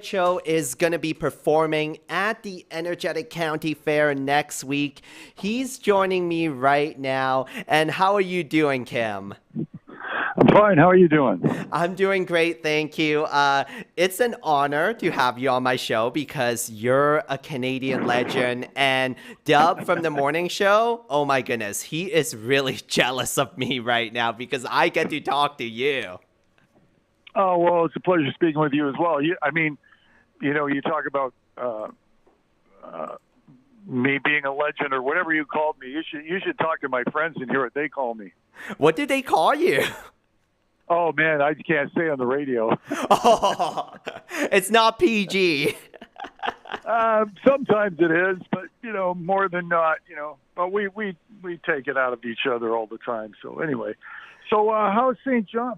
Show is going to be performing at the Energetic County Fair next week. He's joining me right now. And how are you doing, Kim? I'm fine. How are you doing? I'm doing great, thank you. It's an honor to have you on my show because you're a Canadian legend. And Dub from the morning show, oh my goodness, he is really jealous of me right now because I get to talk to you. Oh, well, it's a pleasure speaking with you as well. You talk about me being a legend or whatever you called me. You should talk to my friends and hear what they call me. What did they call you? Oh, man, I can't say on the radio. Oh, it's not PG. Sometimes it is, but, more than not, but we take it out of each other all the time. So anyway. So how's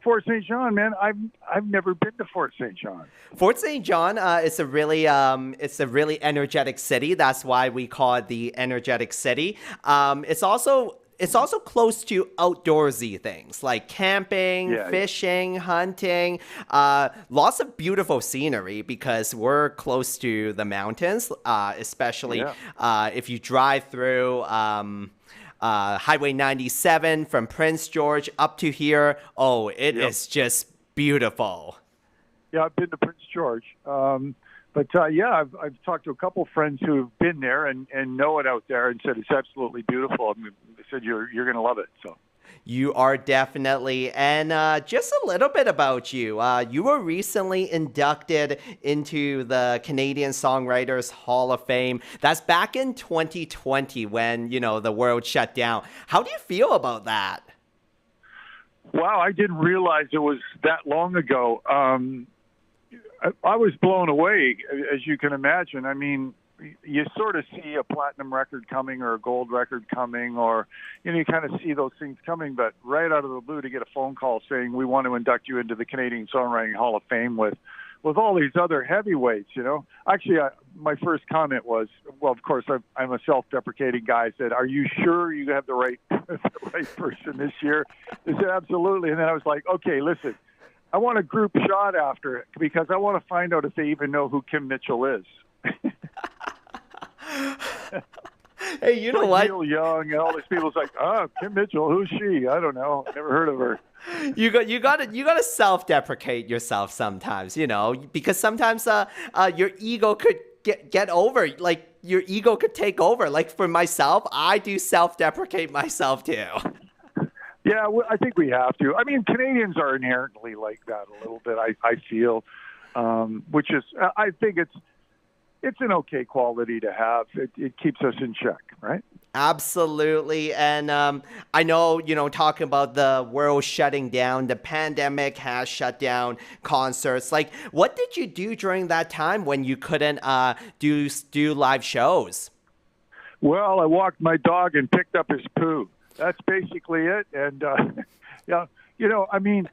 Fort St. John, man? I've never been to Fort St. John. Fort St. John is a really energetic city. That's why we call it the energetic city. It's also close to outdoorsy things like camping, fishing, hunting, lots of beautiful scenery because we're close to the mountains, especially if you drive through Highway 97 from Prince George up to here. Oh, it is just beautiful. Yeah, I've been to Prince George. I've talked to a couple of friends who've been there and know it out there and said it's absolutely beautiful. I mean, they said you're going to love it. So. You are definitely. And just a little bit about you. You were recently inducted into the Canadian Songwriters Hall of Fame. That's back in 2020 when, the world shut down. How do you feel about that? Wow, I didn't realize it was that long ago. I was blown away, as you can imagine. I mean, you sort of see a platinum record coming or a gold record coming, or you kind of see those things coming, but right out of the blue to get a phone call saying we want to induct you into the Canadian Songwriting Hall of Fame with all these other heavyweights. Actually, my first comment was, well, of course I'm a self-deprecating guy. I said, are you sure you have the right person this year? They said absolutely. And then I was like, okay, listen, I want a group shot after it because I want to find out if they even know who Kim Mitchell is. Hey, you know what? Neil Young and all these people's like, Kim Mitchell, who's she? I don't know. Never heard of her. You gotta self-deprecate yourself sometimes, because sometimes your ego could get over, like your ego could take over. Like for myself, I do self-deprecate myself too. Yeah, well, I think we have to. I mean, Canadians are inherently like that a little bit. I feel, which is, I think it's an okay quality to have. It keeps us in check, right? Absolutely. And I know, talking about the world shutting down, the pandemic has shut down concerts. Like, what did you do during that time when you couldn't do live shows? Well, I walked my dog and picked up his poo. That's basically it. And, I mean,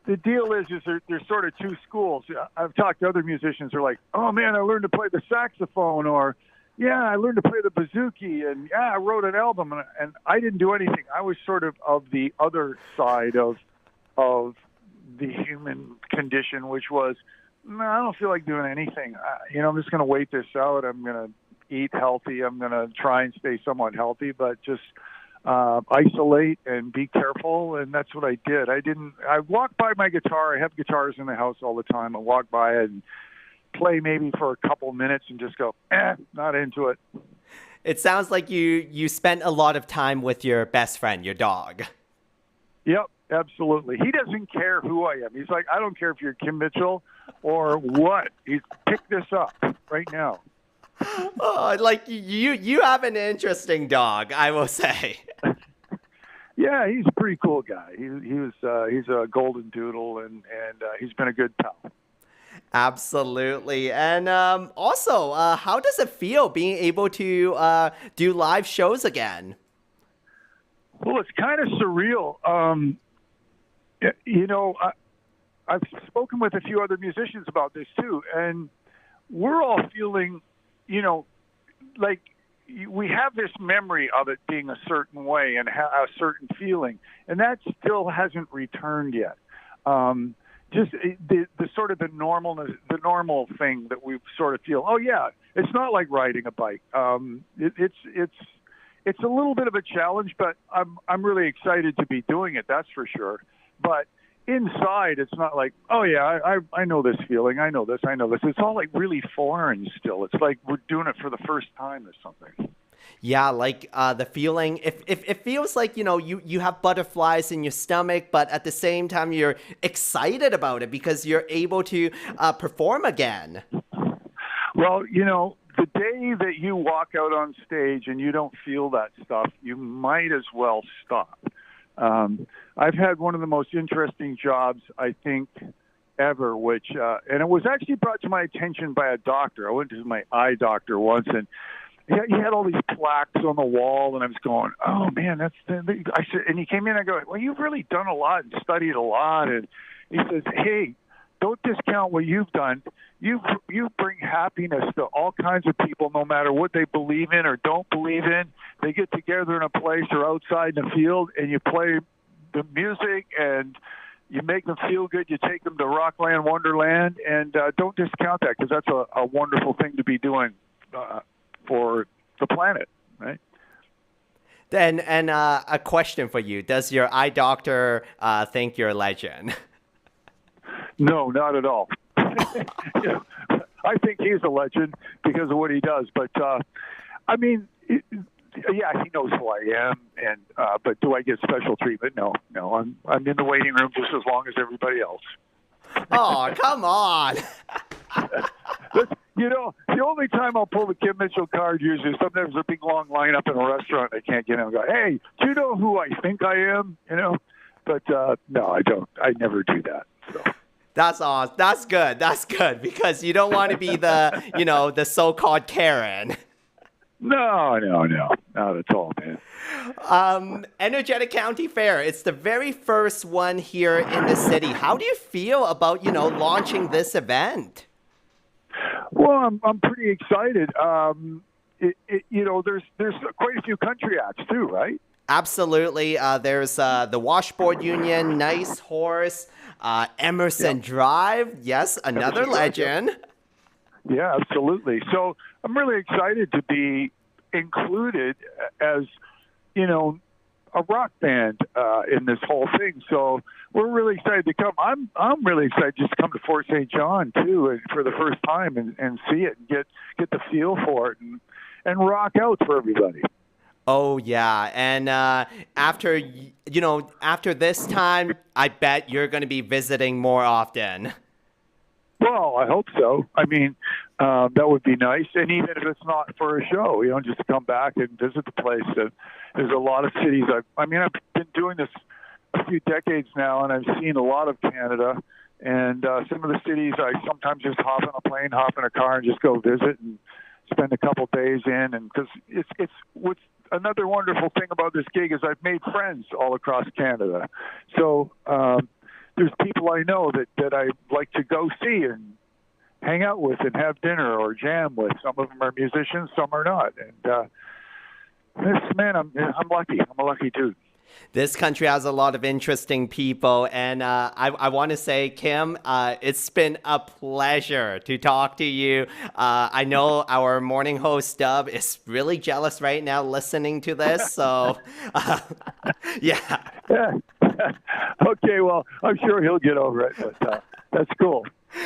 the deal is there's sort of two schools. I've talked to other musicians who are like, oh, man, I learned to play the saxophone, or, yeah, I learned to play the bouzouki, and, yeah, I wrote an album, and I didn't do anything. I was sort of the other side of the human condition, which was, no, I don't feel like doing anything. I'm just going to wait this out. I'm going to eat healthy. I'm going to try and stay somewhat healthy, but just isolate and be careful, and that's what I did. I walked by my guitar. I have guitars in the house all the time. I walk by it and play maybe for a couple minutes and just go, not into it. It sounds like you spent a lot of time with your best friend, your dog. Yep, absolutely. He doesn't care who I am. He's like, I don't care if you're Kim Mitchell or what. He's pick this up right now. Oh, like you have an interesting dog, I will say. Yeah, he's a pretty cool guy. He's a golden doodle, and he's been a good pal. Absolutely. And also, how does it feel being able to do live shows again? Well, it's kind of surreal. I've spoken with a few other musicians about this too, and we're all feeling, like we have this memory of it being a certain way and a certain feeling, and that still hasn't returned yet. just the sort of the normal thing that we sort of feel. Oh yeah, it's not like riding a bike. It's a little bit of a challenge, but I'm really excited to be doing it. That's for sure. But inside, it's not like, oh yeah, I know this feeling. I know this. It's all like really foreign still. It's like we're doing it for the first time or something. Yeah, like the feeling, if it feels like, you have butterflies in your stomach, but at the same time you're excited about it because you're able to perform again. Well, the day that you walk out on stage and you don't feel that stuff, you might as well stop. I've had one of the most interesting jobs, I think, ever, which, and it was actually brought to my attention by a doctor. I went to my eye doctor once, and he had all these plaques on the wall, and I was going, oh man, I said, and he came in, and I go, well, you've really done a lot and studied a lot. And he says, hey, don't discount what you've done. You bring happiness to all kinds of people, no matter what they believe in or don't believe in. They get together in a place or outside in the field, and you play the music, and you make them feel good. You take them to Rockland Wonderland, and don't discount that, because that's a wonderful thing to be doing for the planet, right? And a question for you: does your eye doctor think you're a legend? No, not at all. I think he's a legend because of what he does. But I mean, yeah, he knows who I am. And but do I get special treatment? No. I'm in the waiting room just as long as everybody else. Oh, come on. The only time I'll pull the Kim Mitchell card usually is sometimes there's a big long line up in a restaurant. I can't get in and go, hey, do you know who I think I am? But no, I don't. I never do that. So. That's awesome. That's good. That's good, because you don't want to be the so-called Karen. No, not at all, man. Energetic County Fair. It's the very first one here in the city. How do you feel about, launching this event? Well, I'm pretty excited. There's quite a few country acts too, right? Absolutely. There's the Washboard Union, Nice Horse, Emerson Drive. Yes, another legend. Yeah, absolutely. So I'm really excited to be included as, a rock band in this whole thing. So we're really excited to come. I'm really excited just to come to Fort St. John too, for the first time and see it and get the feel for it and rock out for everybody. Oh yeah, and after this time, I bet you're going to be visiting more often. Well, I hope so. I mean, that would be nice. And even if it's not for a show, just to come back and visit the place. There's a lot of cities. I've been doing this a few decades now, and I've seen a lot of Canada. And some of the cities, I sometimes just hop on a plane, hop in a car, and just go visit and spend a couple days in. And because it's what's another wonderful thing about this gig is I've made friends all across Canada. So there's people I know that I like to go see and hang out with and have dinner or jam with. Some of them are musicians, some are not. And I'm lucky. I'm a lucky dude. This country has a lot of interesting people, and I want to say, Kim, it's been a pleasure to talk to you. I know our morning host, Dub, is really jealous right now listening to this, so yeah. Okay, well, I'm sure he'll get over it, but that's cool.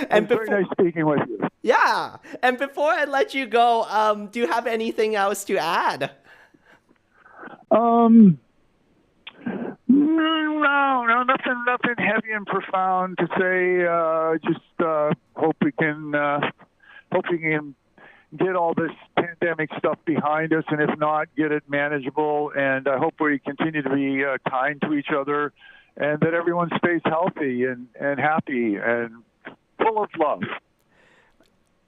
And very nice speaking with you. Yeah, and before I let you go, do you have anything else to add? No, nothing heavy and profound to say. Just hope we can get all this pandemic stuff behind us, and if not, get it manageable. And I hope we continue to be kind to each other, and that everyone stays healthy and happy and full of love.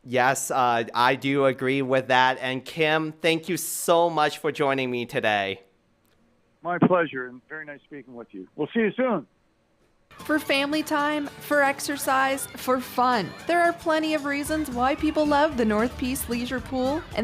Yes, I do agree with that. And Kim, thank you so much for joining me today. My pleasure, and very nice speaking with you. We'll see you soon. For family time, for exercise, for fun. There are plenty of reasons why people love the North Peace Leisure Pool, and